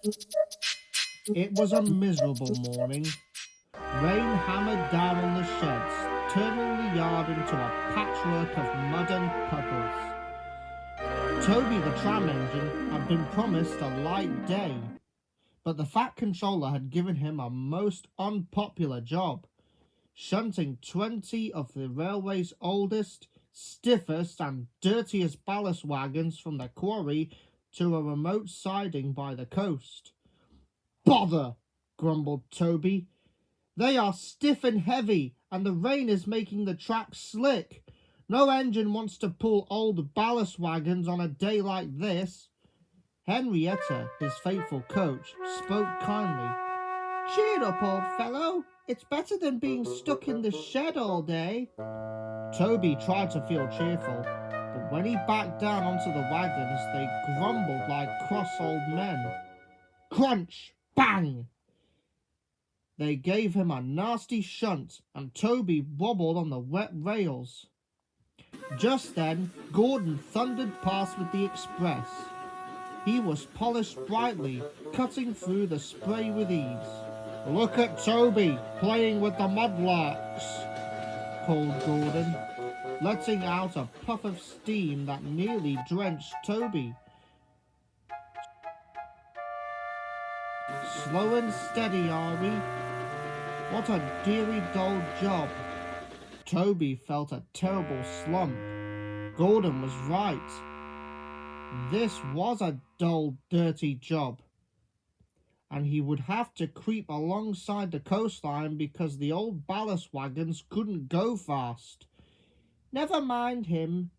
It was a miserable morning. Rain hammered down on the sheds, turning the yard into a patchwork of mud and puddles. Toby the tram engine had been promised a light day, but the Fat Controller had given him a most unpopular job, shunting 20 of the railway's oldest, stiffest and dirtiest ballast wagons from the quarry to a remote siding by the coast. "Bother!" grumbled Toby. "They are stiff and heavy, and the rain is making the tracks slick. No engine wants to pull old ballast wagons on a day like this." Henrietta, his faithful coach, spoke kindly. "Cheer up, old fellow. It's better than being stuck in the shed all day." Toby tried to feel cheerful, but when he backed down onto the wagons, they grumbled like cross old men. Crunch! Bang! They gave him a nasty shunt, and Toby wobbled on the wet rails. Just then, Gordon thundered past with the express. He was polished brightly, cutting through the spray with ease. "Look at Toby, playing with the mudlarks," called Gordon, letting out a puff of steam that nearly drenched Toby. "Slow and steady, are we? What a deary dull job." Toby felt a terrible slump. Gordon was right. This was a dull, dirty job, and he would have to creep alongside the coastline because the old ballast wagons couldn't go fast. "Never mind him,"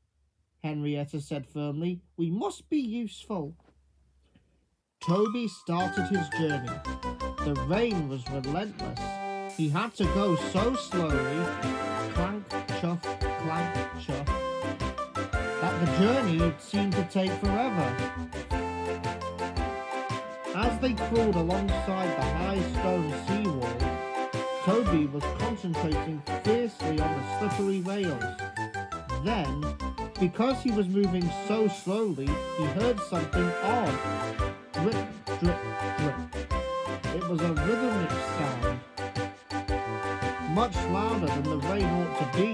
Henrietta said firmly. "We must be useful." Toby started his journey. The rain was relentless. He had to go so slowly, clank, chuff, clank, chuff, that the journey seemed to take forever. As they crawled alongside the high stone seawall, Toby was concentrating fiercely on the slippery rails. Then, because he was moving so slowly, he heard something odd. Drip, drip, drip. It was a rhythmic sound, much louder than the rain ought to be.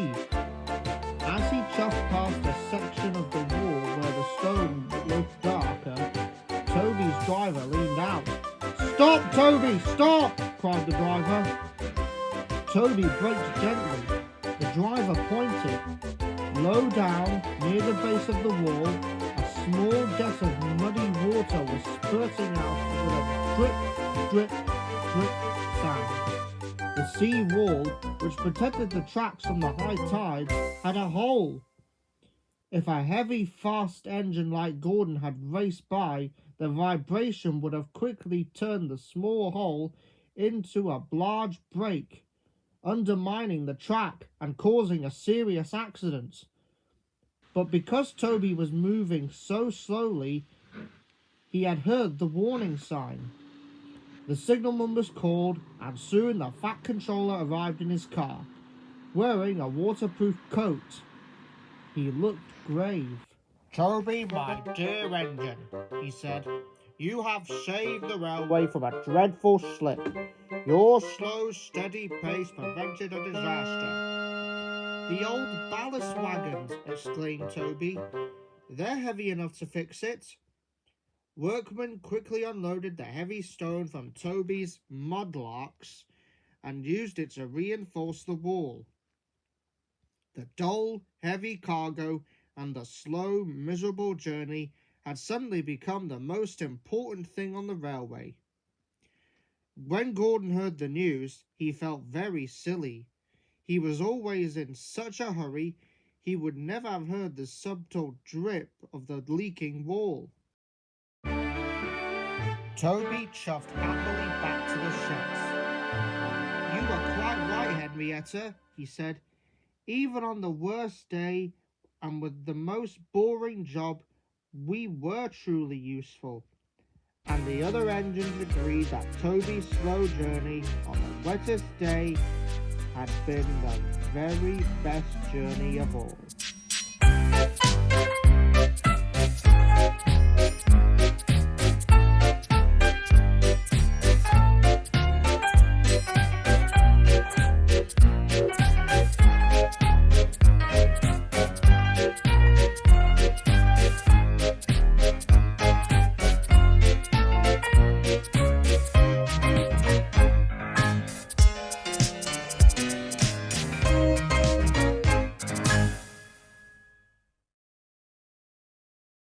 As he chuffed past a section of the wall where the stone looked darker, Toby's driver leaned out. "Stop, Toby, stop!" cried the driver. Toby braked gently. The driver pointed. Low down, near the base of the wall, a small jet of muddy water was spurting out with a drip, drip, drip sound. The sea wall, which protected the tracks from the high tides, had a hole. If a heavy, fast engine like Gordon had raced by, the vibration would have quickly turned the small hole into a large break, undermining the track and causing a serious accident. But because Toby was moving so slowly, he had heard the warning sign. The signalman was called, and soon the Fat Controller arrived in his car, wearing a waterproof coat. He looked grave. "Toby, my dear engine," he said, "you have saved the railway from a dreadful slip. Your slow, steady pace prevented a disaster." "The old ballast wagons," exclaimed Toby. "They're heavy enough to fix it." Workmen quickly unloaded the heavy stone from Toby's mudlarks and used it to reinforce the wall. The dull, heavy cargo and the slow, miserable journey had suddenly become the most important thing on the railway. When Gordon heard the news, he felt very silly. He was always in such a hurry, he would never have heard the subtle drip of the leaking wall. Toby chuffed happily back to the sheds. "You were quite right, Henrietta," he said. "Even on the worst day and with the most boring job, we were truly useful." And the other engines agreed that Toby's slow journey on the wettest day had been the very best journey of all.